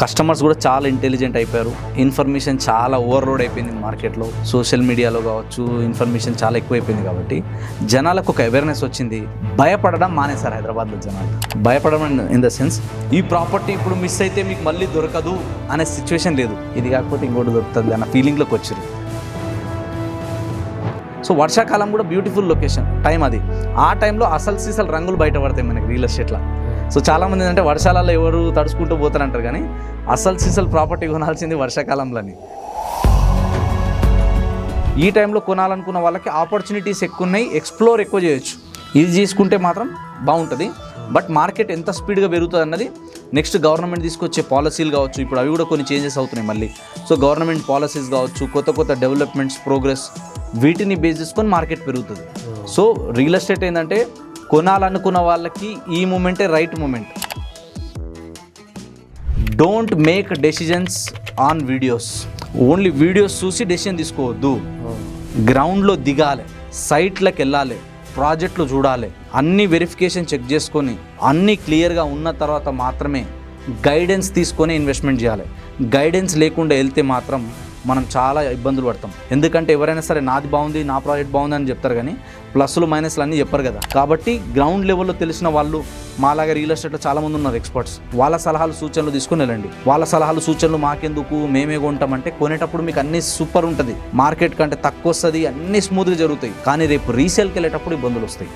Customers కూడా చాలా intelligent అయిపోయారు. ఇన్ఫర్మేషన్ చాలా ఓవర్లోడ్ అయిపోయింది మార్కెట్లో, సోషల్ మీడియాలో కావచ్చు. ఇన్ఫర్మేషన్ చాలా ఎక్కువైపోయింది కాబట్టి జనాలకు ఒక అవేర్నెస్ వచ్చింది. భయపడడం మానేశారు హైదరాబాద్లో జనాలు. భయపడడం ఇన్ ద సెన్స్ ఈ ప్రాపర్టీ ఇప్పుడు మిస్ అయితే మీకు మళ్ళీ దొరకదు అనే సిచ్యువేషన్ లేదు. ఇది కాకపోతే ఇంకోటి దొరుకుతుంది అన్న ఫీలింగ్లోకి వచ్చారు. సో వర్షాకాలం కూడా బ్యూటిఫుల్ లొకేషన్ టైం అది. ఆ టైంలో అసలు సీసలు రంగులు బయటపడతాయి మనకి రియల్ ఎస్టేట్లో. సో చాలామంది ఏంటంటే వర్షాలలో ఎవరు తడుచుకుంటూ పోతారంటారు, కానీ అసలు సీసల్ ప్రాపర్టీ కొనాల్సింది వర్షాకాలంలోని. ఈ టైంలో కొనాలనుకున్న వాళ్ళకి ఆపర్చునిటీస్ ఎక్కువ ఉన్నాయి, ఎక్స్ప్లోర్ ఎక్కువ చేయొచ్చు. ఇది చేసుకుంటే మాత్రం బాగుంటుంది. బట్ మార్కెట్ ఎంత స్పీడ్గా పెరుగుతుంది అన్నది నెక్స్ట్ గవర్నమెంట్ తీసుకొచ్చే పాలసీలు కావచ్చు. ఇప్పుడు అవి కూడా కొన్ని చేంజెస్ అవుతున్నాయి మళ్ళీ. సో గవర్నమెంట్ పాలసీస్ కావచ్చు, కొత్త కొత్త డెవలప్మెంట్స్, ప్రోగ్రెస్, వీటిని బేస్ చేసుకొని మార్కెట్ పెరుగుతుంది. సో రియల్ ఎస్టేట్ ఏంటంటే కొనాలనుకున్న వాళ్ళకి ఈ మూమెంటే right moment. Don't make decisions on videos. Only videos చూసి డెసిషన్ తీసుకోవద్దు. గ్రౌండ్లో దిగాలి, సైట్లకు వెళ్ళాలి, ప్రాజెక్టులు చూడాలి, అన్ని వెరిఫికేషన్ చెక్ చేసుకొని అన్నీ క్లియర్గా ఉన్న తర్వాత మాత్రమే గైడెన్స్ తీసుకొని ఇన్వెస్ట్మెంట్ చేయాలి. గైడెన్స్ లేకుండా వెళ్తే మాత్రం మనం చాలా ఇబ్బందులు పడతాం. ఎందుకంటే ఎవరైనా సరే నాది బాగుంది, నా ప్రాజెక్ట్ బాగుంది అని చెప్తారు, కానీ ప్లస్లు మైనస్లు అన్నీ చెప్పరు కదా. కాబట్టి గ్రౌండ్ లెవెల్లో తెలిసిన వాళ్ళు మాలాగా రియల్ ఎస్టేట్లో చాలామంది ఉన్నారు ఎక్స్పర్ట్స్. వాళ్ళ సలహాలు సూచనలు తీసుకుని వెళ్ళండి. వాళ్ళ సలహాలు సూచనలు మాకెందుకు, మేమే కొంటామంటే కొనేటప్పుడు మీకు అన్నీ సూపర్ ఉంటుంది, మార్కెట్ కంటే తక్కువ వస్తుంది, అన్నీ స్మూత్గా జరుగుతాయి. కానీ రేపు రీసేల్కి వెళ్ళేటప్పుడు ఇబ్బందులు వస్తాయి.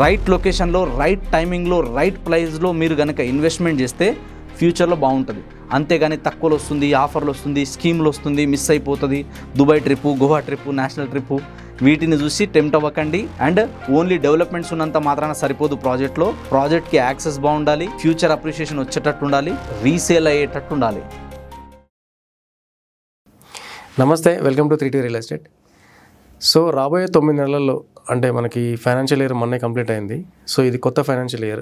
రైట్ లొకేషన్లో, రైట్ టైమింగ్లో, రైట్ ప్రైస్లో మీరు కనుక ఇన్వెస్ట్మెంట్ చేస్తే ఫ్యూచర్లో బాగుంటుంది. అంతేగాని తక్కువలో వస్తుంది, ఆఫర్లు వస్తుంది, స్కీమ్లు వస్తుంది, మిస్ అయిపోతుంది, Dubai trip, Goa trip, national trip, వీటిని చూసి టెంప్ట్ అవ్వకండి. అండ్ ఓన్లీ డెవలప్మెంట్స్ ఉన్నంత మాత్రాన సరిపోదు. ప్రాజెక్ట్కి యాక్సెస్ బాగుండాలి, ఫ్యూచర్ అప్రిషియేషన్ వచ్చేటట్టు ఉండాలి, రీసేల్ అయ్యేటట్టు ఉండాలి. నమస్తే, welcome to 3T real estate. So రాబోయే 9 నెలల్లో, అంటే మనకి ఫైనాన్షియల్ ఇయర్ మొన్నే కంప్లీట్ అయింది. సో ఇది కొత్త ఫైనాన్షియల్ ఇయర్.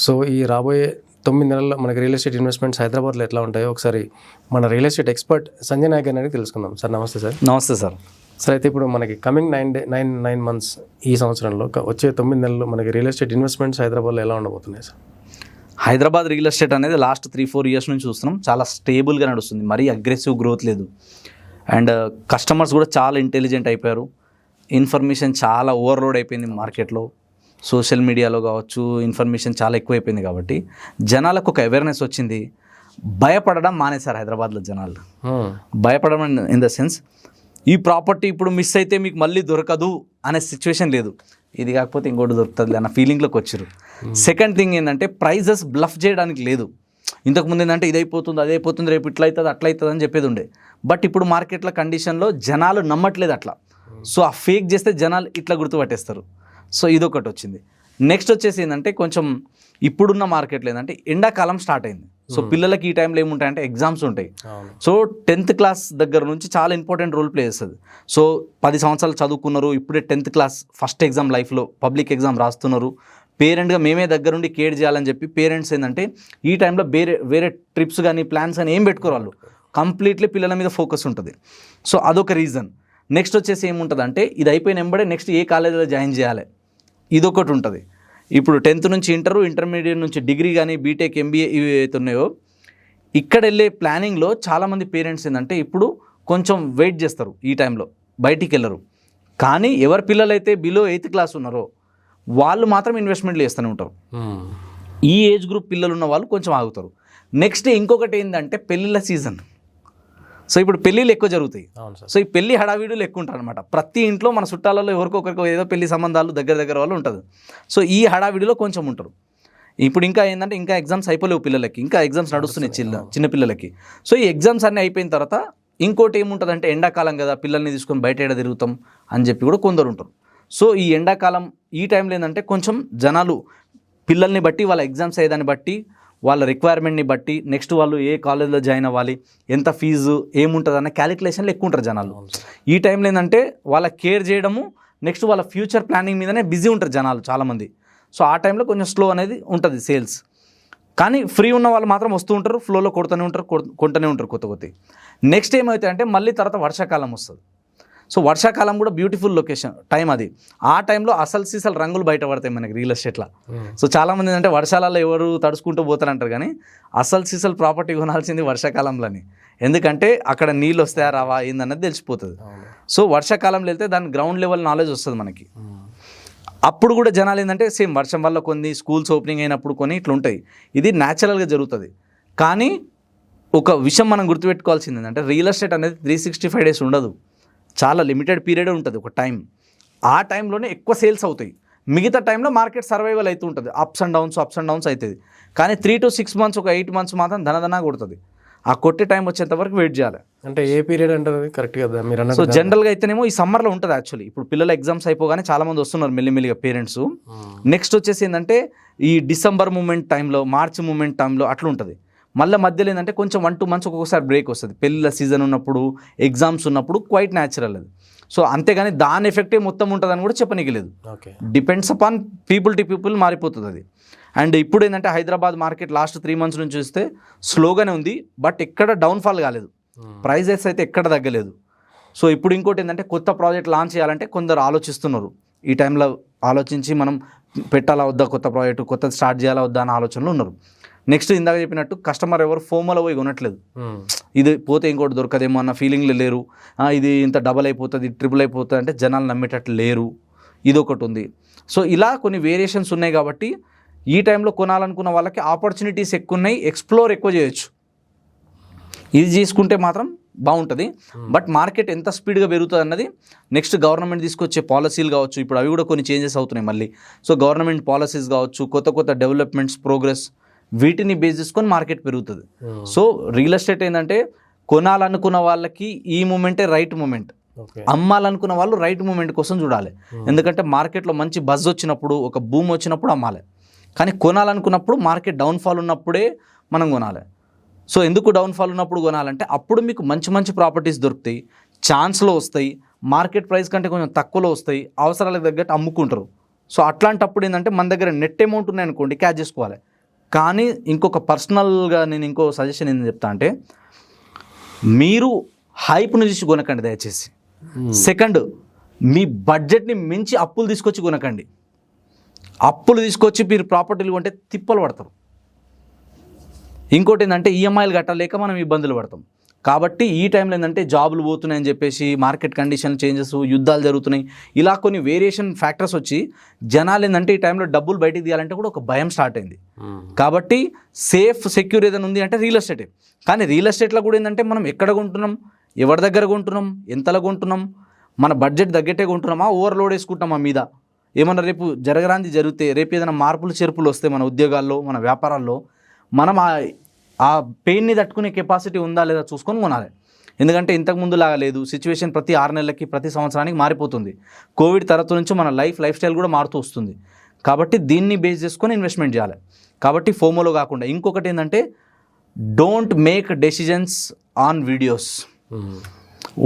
సో ఈ రాబోయే 9 నెలల్లో మనకి రియల్ ఎస్టేట్ ఇన్వెస్ట్మెంట్స్ హైదరాబాద్లో ఎట్లా ఉంటాయో ఒకసారి మన real estate expert Sanjay Nayak గారిని తెలుసుకుందాం. సార్ నమస్తే. సార్ నమస్తే సార్. సార్ అయితే ఇప్పుడు మనకి కమింగ్ 9 మంత్స్ ఈ సంవత్సరంలో వచ్చే 9 నెలలు మనకి రియల్ ఎస్టేట్ ఇన్వెస్ట్మెంట్స్ హైదరాబాద్లో ఎలా ఉండబోతున్నాయి సార్? హైదరాబాద్ రియల్ ఎస్టేట్ అనేది లాస్ట్ 3-4 ఇయర్స్ నుంచి చూస్తున్నాం, చాలా స్టేబుల్గా నడుస్తుంది. మరీ అగ్రెసివ్ గ్రోత్ లేదు. అండ్ కస్టమర్స్ కూడా చాలా ఇంటెలిజెంట్ అయిపోయారు. ఇన్ఫర్మేషన్ చాలా ఓవర్లోడ్ అయిపోయింది మార్కెట్లో, సోషల్ మీడియాలో కావచ్చు. ఇన్ఫర్మేషన్ చాలా ఎక్కువైపోయింది కాబట్టి జనాలకు ఒక అవేర్నెస్ వచ్చింది. భయపడడం మానేశారు హైదరాబాద్లో జనాలు. భయపడడం ఇన్ ద సెన్స్ ఈ ప్రాపర్టీ ఇప్పుడు మిస్ అయితే మీకు మళ్ళీ దొరకదు అనే సిచ్యువేషన్ లేదు. ఇది కాకపోతే ఇంకోటి దొరుకుతుంది అన్న ఫీలింగ్లోకి వచ్చారు. సెకండ్ థింగ్ ఏంటంటే ప్రైజెస్ బ్లఫ్ చేయడానికి లేదు. ఇంతకుముందు ఏంటంటే ఇది అయిపోతుంది, అదే అయిపోతుంది, రేపు ఇట్లా అవుతుంది, అట్లా అవుతుంది అని చెప్పేది ఉండే. బట్ ఇప్పుడు మార్కెట్ల కండిషన్లో జనాలు నమ్మట్లేదు అట్లా. సో ఆ ఫేక్ చేస్తే జనాలు ఇట్లా గుర్తుపట్టేస్తారు. సో ఇదొకటి వచ్చింది. నెక్స్ట్ వచ్చేసి ఏంటంటే కొంచెం ఇప్పుడున్న మార్కెట్లో ఏంటంటే ఎండాకాలం స్టార్ట్ అయింది. సో పిల్లలకి ఈ టైంలో ఏముంటాయంటే ఎగ్జామ్స్ ఉంటాయి. సో 10th క్లాస్ దగ్గర నుంచి చాలా ఇంపార్టెంట్ రోల్ ప్లే చేస్తుంది. సో 10 సంవత్సరాలు చదువుకున్నారు, ఇప్పుడే 10th క్లాస్ ఫస్ట్ ఎగ్జామ్ లైఫ్లో పబ్లిక్ ఎగ్జామ్ రాస్తున్నారు. పేరెంట్గా మేమే దగ్గరుండి కేర్ చేయాలని చెప్పి పేరెంట్స్ ఏంటంటే ఈ టైంలో వేరే ట్రిప్స్ కానీ ప్లాన్స్ కానీ ఏం పెట్టుకోరు. వాళ్ళు కంప్లీట్లీ పిల్లల మీద ఫోకస్ ఉంటుంది. సో అదొక రీజన్. నెక్స్ట్ వచ్చేసి ఏముంటుంది అంటే ఇది అయిపోయిన వెంబడే నెక్స్ట్ ఏ కాలేజీలో జాయిన్ చేయాలి, ఇదొకటి ఉంటుంది. ఇప్పుడు 10th నుంచి ఇంటర్మీడియట్ నుంచి డిగ్రీ కానీ బీటెక్, ఎంబీఏ ఇవి అయితే ఉన్నాయో ఇక్కడ వెళ్ళే ప్లానింగ్లో చాలామంది పేరెంట్స్ ఏంటంటే ఇప్పుడు కొంచెం వెయిట్ చేస్తారు. ఈ టైంలో బయటికి వెళ్ళరు. కానీ ఎవరి పిల్లలైతే బిలో 8th క్లాస్ ఉన్నారో వాళ్ళు మాత్రం ఇన్వెస్ట్మెంట్లు చేస్తూనే ఉంటారు. ఈ ఏజ్ గ్రూప్ పిల్లలు ఉన్న వాళ్ళు కొంచెం ఆగుతారు. నెక్స్ట్ ఇంకొకటి ఏంటంటే పెళ్ళిళ్ళ సీజన్. సో ఇప్పుడు పెళ్ళిళ్ళు ఎక్కువ జరుగుతాయి. సో ఈ పెళ్లి హడావిడులు ఎక్కువ ఉంటారు అనమాట. ప్రతి ఇంట్లో మన చుట్టాలలో ఎవరికొకరికి ఏదో పెళ్లి సంబంధాలు దగ్గర వాళ్ళు ఉంటుంది. సో ఈ హడావిడిలో కొంచెం ఉంటారు. ఇప్పుడు ఇంకా ఏంటంటే ఇంకా ఎగ్జామ్స్ అయిపోలేవు పిల్లలకి, ఇంకా ఎగ్జామ్స్ నడుస్తున్నాయి చిన్న పిల్లలకి. సో ఈ ఎగ్జామ్స్ అన్నీ అయిపోయిన తర్వాత ఇంకోటి ఏముంటుందంటే ఎండాకాలం కదా, పిల్లల్ని తీసుకొని బయట తిరుగుతాం అని చెప్పి కూడా కొందరు ఉంటారు. సో ఈ ఎండాకాలం ఈ టైంలో ఏంటంటే కొంచెం జనాలు పిల్లల్ని బట్టి, వాళ్ళ ఎగ్జామ్స్ అయ్యేదాన్ని బట్టి, వాళ్ళ రిక్వైర్మెంట్ని బట్టి, నెక్స్ట్ వాళ్ళు ఏ కాలేజ్లో జాయిన్ అవ్వాలి, ఎంత ఫీజు ఏముంటుంది అన్న క్యాలిక్యులేషన్లు ఎక్కువ ఉంటారు జనాలు. ఈ టైంలో ఏంటంటే వాళ్ళ కేర్ చేయడము, నెక్స్ట్ వాళ్ళ ఫ్యూచర్ ప్లానింగ్ మీదనే బిజీ ఉంటారు జనాలు చాలామంది. సో ఆ టైంలో కొంచెం స్లో అనేది ఉంటుంది సేల్స్. కానీ ఫ్రీ ఉన్న వాళ్ళు మాత్రం వస్తూ ఉంటారు, ఫ్లోలో కొంటూనే ఉంటారు కొత్త. నెక్స్ట్ ఏమవుతాయి అంటే మళ్ళీ తర్వాత వర్షాకాలం వస్తుంది. సో వర్షాకాలం కూడా బ్యూటిఫుల్ లొకేషన్ టైం అది. ఆ టైంలో అసలు సీసలు రంగులు బయటపడతాయి మనకి రియల్ ఎస్టేట్లో. సో చాలామంది ఏంటంటే వర్షాలలో ఎవరు తడుచుకుంటూ పోతారంటారు, కానీ అసలు సీసలు ప్రాపర్టీ కొనాల్సింది వర్షాకాలంలోని. ఎందుకంటే అక్కడ నీళ్ళు వస్తాయా రావా ఏందన్నది తెలిసిపోతుంది. సో వర్షాకాలంలో వెళ్తే దాని గ్రౌండ్ లెవెల్ నాలెడ్జ్ వస్తుంది మనకి. అప్పుడు కూడా జనాలు ఏంటంటే సేమ్ వర్షం వల్ల కొన్ని స్కూల్స్ ఓపెనింగ్ అయినప్పుడు కొన్ని ఇట్లా ఉంటాయి. ఇది న్యాచురల్గా జరుగుతుంది. కానీ ఒక విషయం మనం గుర్తుపెట్టుకోవాల్సింది ఏంటంటే రియల్ ఎస్టేట్ అనేది 365 days ఉండదు, చాలా లిమిటెడ్ పీరియడే ఉంటుంది ఒక టైం. ఆ టైంలోనే ఎక్కువ సేల్స్ అవుతాయి. మిగతా టైంలో మార్కెట్ సర్వైవల్ అవుతూ ఉంటుంది, అప్స్ అండ్ డౌన్స్ అవుతుంది. కానీ 3 to 6 months ఒక 8 months మాత్రం ధనధనా కొడుతుంది. ఆ కొట్టే టైం వచ్చేంత వరకు వెయిట్ చేయాలి. అంటే ఏ పీరియడ్ అంటారు కరెక్ట్ కదా మీరు అన్నది? సో జనరల్గా అయితేనేమో ఈ సమ్మర్లో ఉంటుంది యాక్చువల్లీ. ఇప్పుడు పిల్లల ఎగ్జామ్స్ అయిపోగానే చాలామంది వస్తున్నారు మెల్లిమెల్లిగా పేరెంట్స్. నెక్స్ట్ వచ్చేసి ఏంటంటే ఈ డిసెంబర్ మూమెంట్ టైంలో, మార్చ్ మూమెంట్ టైంలో అట్లా ఉంటుంది. మళ్ళీ మధ్యలో ఏంటంటే కొంచెం 1-2 months ఒక్కొక్కసారి బ్రేక్ వస్తుంది. పెళ్ళిళ్ళ సీజన్ ఉన్నప్పుడు, ఎగ్జామ్స్ ఉన్నప్పుడు క్వైట్ న్యాచురల్ అది. సో అంతేగాని దాని ఎఫెక్టే మొత్తం ఉంటుందని కూడా చెప్పనీకి లేదు. Depends upon people to people మారిపోతుంది అది. అండ్ ఇప్పుడు ఏంటంటే హైదరాబాద్ మార్కెట్ లాస్ట్ 3 months నుంచి చూస్తే స్లోగానే ఉంది, బట్ ఎక్కడ డౌన్ఫాల్ కాలేదు. ప్రైజెస్ అయితే ఎక్కడ తగ్గలేదు. సో ఇప్పుడు ఇంకోటి ఏంటంటే కొత్త ప్రాజెక్ట్ లాంచ్ చేయాలంటే కొందరు ఆలోచిస్తున్నారు. ఈ టైంలో ఆలోచించి మనం పెట్టాలా వద్దా, కొత్త ప్రాజెక్టు కొత్తది స్టార్ట్ చేయాలా వద్దా అనే ఆలోచనలు ఉన్నారు. నెక్స్ట్ ఇందాక చెప్పినట్టు కస్టమర్ ఎవరు ఫోమోలో పోయి కొనట్లేదు. ఇది పోతే ఇంకోటి దొరకదేమో అన్న ఫీలింగ్లో లేరు. ఇది ఇంత డబల్ అయిపోతుంది, ట్రిపుల్ అయిపోతుంది అంటే జనాలు నమ్మేటట్లు లేరు. ఇదొకటి ఉంది. సో ఇలా కొన్ని వేరియేషన్స్ ఉన్నాయి కాబట్టి ఈ టైంలో కొనాలనుకున్న వాళ్ళకి ఆపర్చునిటీస్ ఎక్కువ ఉన్నాయి, ఎక్స్ప్లోర్ ఎక్కువ చేయొచ్చు. ఇది చేసుకుంటే మాత్రం బాగుంటుంది. బట్ మార్కెట్ ఎంత స్పీడ్గా పెరుగుతుంది అన్నది నెక్స్ట్ గవర్నమెంట్ తీసుకొచ్చే పాలసీలు కావచ్చు, ఇప్పుడు అవి కూడా కొన్ని చేంజెస్ అవుతున్నాయి మళ్ళీ. సో గవర్నమెంట్ పాలసీస్ కావచ్చు, కొత్త డెవలప్మెంట్స్, ప్రోగ్రెస్, వీటిని బేస్ చేసుకొని మార్కెట్ పెరుగుతుంది. సో రియల్ ఎస్టేట్ ఏంటంటే కొనాలనుకున్న వాళ్ళకి ఈ మూమెంటే రైట్ మూమెంట్, అమ్మాలనుకున్న వాళ్ళు రైట్ మూమెంట్ కోసం చూడాలి. ఎందుకంటే మార్కెట్లో మంచి బజ్ వచ్చినప్పుడు, ఒక బూమ్ వచ్చినప్పుడు అమ్మాలి. కానీ కొనాలనుకున్నప్పుడు మార్కెట్ డౌన్ఫాల్ ఉన్నప్పుడే మనం కొనాలి. సో ఎందుకు డౌన్ఫాల్ ఉన్నప్పుడు కొనాలంటే అప్పుడు మీకు మంచి ప్రాపర్టీస్ దొరుకుతాయి, ఛాన్స్లో వస్తాయి, మార్కెట్ ప్రైస్ కంటే కొంచెం తక్కువలో వస్తాయి, అవసరాలకు తగ్గట్టు అమ్ముకుంటారు. సో అట్లాంటప్పుడు ఏంటంటే మన దగ్గర నెట్ అమౌంట్ ఉన్నాయనుకోండి క్యాచ్ చేసుకోవాలి. కానీ ఇంకొక పర్సనల్గా నేను ఇంకో సజెషన్ ఏంటని చెప్తా అంటే, మీరు హైప్ను చూసి కొనకండి దయచేసి. సెకండ్, మీ బడ్జెట్ని మించి అప్పులు తీసుకొచ్చి కొనకండి. అప్పులు తీసుకొచ్చి మీరు ప్రాపర్టీలు కొంటే తిప్పలు పడతారు. ఇంకోటి ఏంటంటే ఈఎంఐలు కట్టలేక మనం ఇబ్బందులు పడతాం. కాబట్టి ఈ టైంలో ఏంటంటే జాబులు పోతున్నాయని చెప్పేసి, మార్కెట్ కండిషన్ చేంజెస్, యుద్ధాలు జరుగుతున్నాయి, ఇలా కొన్ని వేరియేషన్ ఫ్యాక్టర్స్ వచ్చి జనాలు ఏంటంటే ఈ టైంలో డబ్బులు బయటికి తీయాలంటే కూడా ఒక భయం స్టార్ట్ అయింది. కాబట్టి సేఫ్ సెక్యూర్ ఏదైనా ఉంది అంటే రియల్ ఎస్టేటే. కానీ రియల్ ఎస్టేట్లో కూడా ఏంటంటే మనం ఎక్కడ కొంటున్నాం, ఎవరి దగ్గర కొంటున్నాం, ఎంతలో కొంటున్నాం, మన బడ్జెట్ తగ్గట్టే కొంటున్నామా, ఓవర్లోడ్ వేసుకుంటామా మీద, ఏమన్నా రేపు జరగరాంది జరిగితే, రేపు ఏదైనా మార్పులు చేర్పులు వస్తే మన ఉద్యోగాల్లో, మన వ్యాపారాల్లో మనం ఆ పెయిన్ని తట్టుకునే కెపాసిటీ ఉందా లేదా చూసుకొని కొనాలి. ఎందుకంటే ఇంతకుముందు లాగా లేదు, సిచ్యువేషన్ ప్రతి 6 నెలలకి, ప్రతి సంవత్సరానికి మారిపోతుంది. కోవిడ్ తర్వాత నుంచి మన లైఫ్ స్టైల్ కూడా మారుతూ వస్తుంది. కాబట్టి దీన్ని బేస్ చేసుకొని ఇన్వెస్ట్మెంట్ చేయాలి. కాబట్టి ఫోమోలో కాకుండా ఇంకొకటి ఏంటంటే, don't make decisions on videos.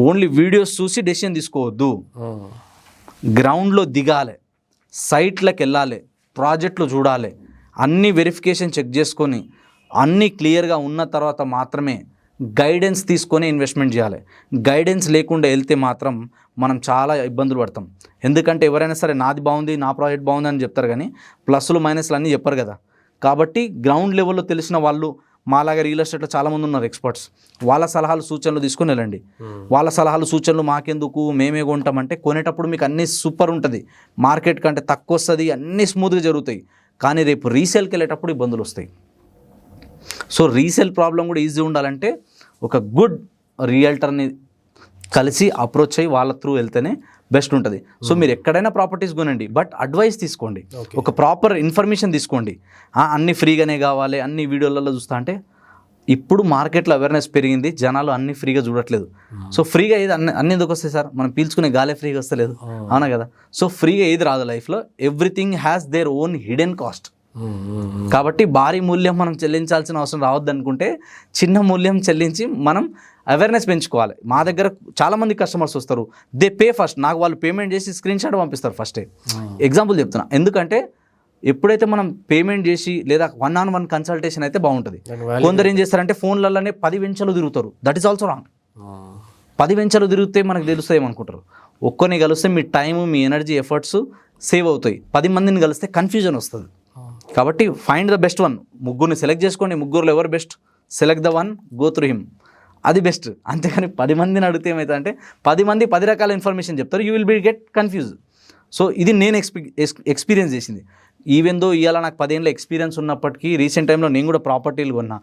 Only videos చూసి డెసిషన్ తీసుకోవద్దు. గ్రౌండ్లో దిగాలి, సైట్లకు వెళ్ళాలి, ప్రాజెక్టులు చూడాలి, అన్ని వెరిఫికేషన్ చెక్ చేసుకొని అన్నీ క్లియర్గా ఉన్న తర్వాత మాత్రమే గైడెన్స్ తీసుకొని ఇన్వెస్ట్మెంట్ చేయాలి. గైడెన్స్ లేకుండా వెళ్తే మాత్రం మనం చాలా ఇబ్బందులు పడతాం. ఎందుకంటే ఎవరైనా సరే నాది బాగుంది, నా ప్రాజెక్ట్ బాగుంది అని చెప్తారు, కానీ ప్లస్లు మైనస్లు అన్నీ చెప్పరు కదా. కాబట్టి గ్రౌండ్ లెవెల్లో తెలిసిన వాళ్ళు, మాలాగా రియల్ ఎస్టేట్లో చాలామంది ఉన్నారు ఎక్స్పర్ట్స్, వాళ్ళ సలహాలు సూచనలు తీసుకొని వెళ్ళండి. వాళ్ళ సలహాలు సూచనలు మాకెందుకు, మేమే కొంటామంటే కొనేటప్పుడు మీకు అన్నీ సూపర్ ఉంటుంది, మార్కెట్ కంటే తక్కువ వస్తుంది, అన్నీ స్మూత్గా జరుగుతాయి. కానీ రేపు రీసేల్కి వెళ్ళేటప్పుడు ఇబ్బందులు వస్తాయి. సో రీసేల్ ప్రాబ్లం కూడా ఈజీ ఉండాలంటే ఒక గుడ్ రియల్టర్ని కలిసి అప్రోచ్ అయ్యి వాళ్ళ త్రూ వెళ్తేనే బెస్ట్ ఉంటుంది. సో మీరు ఎక్కడైనా ప్రాపర్టీస్ కొనండి, బట్ అడ్వైస్ తీసుకోండి, ఒక ప్రాపర్ ఇన్ఫర్మేషన్ తీసుకోండి. అన్నీ ఫ్రీగానే కావాలి, అన్ని వీడియోలలో చూస్తా అంటే ఇప్పుడు మార్కెట్లో అవేర్నెస్ పెరిగింది, జనాలు అన్ని ఫ్రీగా చూడట్లేదు. సో ఫ్రీగా ఏది అన్ని ఎందుకు వస్తాయి సార్, మనం పీల్చుకునే గాలే ఫ్రీగా వస్తలేదు, అవునా కదా. సో ఫ్రీగా ఏది రాదు లైఫ్లో, everything has their own hidden cost. కాబట్టి భారీ మూల్యం మనం చెల్లించాల్సిన అవసరం రావద్దు అనుకుంటే చిన్న మూల్యం చెల్లించి మనం అవేర్నెస్ పెంచుకోవాలి. మా దగ్గర చాలామంది కస్టమర్స్ వస్తారు, దే పే ఫస్ట్, నాకు వాళ్ళు పేమెంట్ చేసి స్క్రీన్ షాట్ పంపిస్తారు ఫస్టే. ఎగ్జాంపుల్ చెప్తున్నా, ఎందుకంటే ఎప్పుడైతే మనం పేమెంట్ చేసి లేదా 1-on-1 కన్సల్టేషన్ అయితే బాగుంటుంది. కొందరు ఏం చేస్తారంటే ఫోన్లలోనే 10 వెంచర్లు తిరుగుతారు, దట్ ఈస్ ఆల్సో రాంగ్. 10 వెంచర్లు తిరిగితే మనకు తెలుస్తాయి అనుకుంటారు. ఒక్కరిని కలిస్తే మీ టైము, మీ ఎనర్జీ, ఎఫర్ట్స్ సేవ్ అవుతాయి. 10 మందిని కలిస్తే కన్ఫ్యూజన్ వస్తుంది. కాబట్టి ఫైండ్ ద బెస్ట్ వన్. ముగ్గురిని సెలెక్ట్ చేసుకోండి. ముగ్గురులో ఎవరు best, select the one, go through him. అది బెస్ట్. అంతేగాని 10 మందిని అడిగితే ఏమవుతుందంటే 10 మంది 10 రకాల ఇన్ఫర్మేషన్ చెప్తారు. You will be get confuse. So ఇది నేను ఎక్స్పీరియన్స్ చేసింది. ఈవెన్ దో ఇవాళ నాకు 10 ఏళ్ళ ఎక్స్పీరియన్స్ ఉన్నప్పటికీ రీసెంట్ టైంలో నేను కూడా ప్రాపర్టీలు కొన్నా.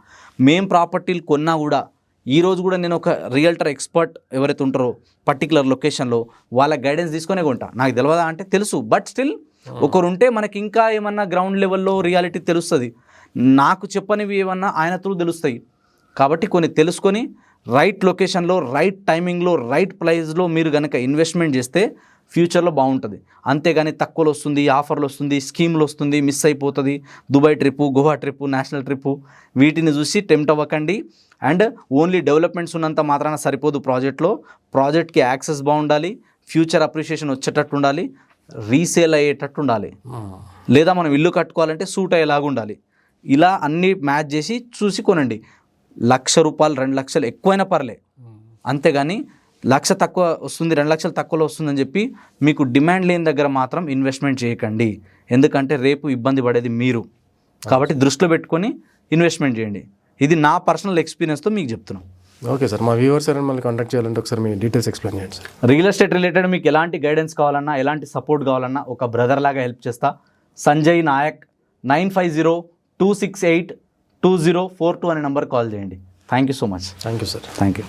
ప్రాపర్టీలు కొన్నా కూడా ఈరోజు కూడా నేను ఒక రియల్టర్ ఎక్స్పర్ట్ ఎవరైతే ఉంటారో పర్టికులర్ లొకేషన్లో వాళ్ళ గైడెన్స్ తీసుకునే కొంటా. నాకు తెలియదా అంటే తెలుసు, బట్ స్టిల్ ఒకరు ఉంటే మనకి ఇంకా ఏమన్నా గ్రౌండ్ లెవెల్లో రియాలిటీ తెలుస్తుంది. నాకు చెప్పనివి ఏమన్నా ఆయన త్రూ తెలుస్తాయి. కాబట్టి కొన్ని తెలుసుకొని రైట్ లొకేషన్లో, రైట్ టైమింగ్లో, రైట్ ప్రైస్లో మీరు కనుక ఇన్వెస్ట్మెంట్ చేస్తే ఫ్యూచర్లో బాగుంటుంది. అంతేగాని తక్కువలో వస్తుంది, ఆఫర్లు వస్తుంది, స్కీమ్లు వస్తుంది, మిస్ అయిపోతుంది, Dubai trip, Goa trip, national trip, వీటిని చూసి టెంప్ట్ అవ్వకండి. అండ్ ఓన్లీ డెవలప్మెంట్స్ ఉన్నంత మాత్రాన సరిపోదు. ప్రాజెక్ట్కి యాక్సెస్ బాగుండాలి, ఫ్యూచర్ అప్రిషియేషన్ వచ్చేటట్టు ఉండాలి, రీసేల్ అయ్యేటట్టు ఉండాలి, లేదా మనం ఇల్లు కట్టుకోవాలంటే సూట్ అయ్యేలాగా ఉండాలి. ఇలా అన్నీ మ్యాచ్ చేసి చూసి కొనండి. ₹1,00,000, ₹2,00,000 ఎక్కువైనా పర్లే. అంతేగాని 1,00,000 తక్కువ వస్తుంది, 2,00,000 తక్కువలో వస్తుందని చెప్పి మీకు డిమాండ్ లేని దగ్గర మాత్రం ఇన్వెస్ట్మెంట్ చేయకండి. ఎందుకంటే రేపు ఇబ్బంది పడేది మీరు. కాబట్టి దృష్టిలో పెట్టుకొని ఇన్వెస్ట్మెంట్ చేయండి. ఇది నా పర్సనల్ ఎక్స్పీరియన్స్తో మీకు చెప్తున్నాను. ఓకే సార్, మా వ్యూవర్స్ ఎవరైనా మళ్ళీ కాంటాక్ట్ చేయాలంటే ఒకసారి మీ డీటెయిల్స్ ఎక్స్ప్లెయిన్ చేయండి సార్. రియల్ ఎస్టేట్ రిలేటెడ్ మీకు ఎలాంటి గైడెన్స్ కావాలన్నా, ఎలాంటి సపోర్ట్ కావాలన్నా ఒక బ్రదర్ లాగా హెల్ప్ చేస్తా. సంజయ్ నాయక్, 9502682042 అనే నెంబర్ కాల్ చేయండి. Thank you so much. Thank you sir. Thank you.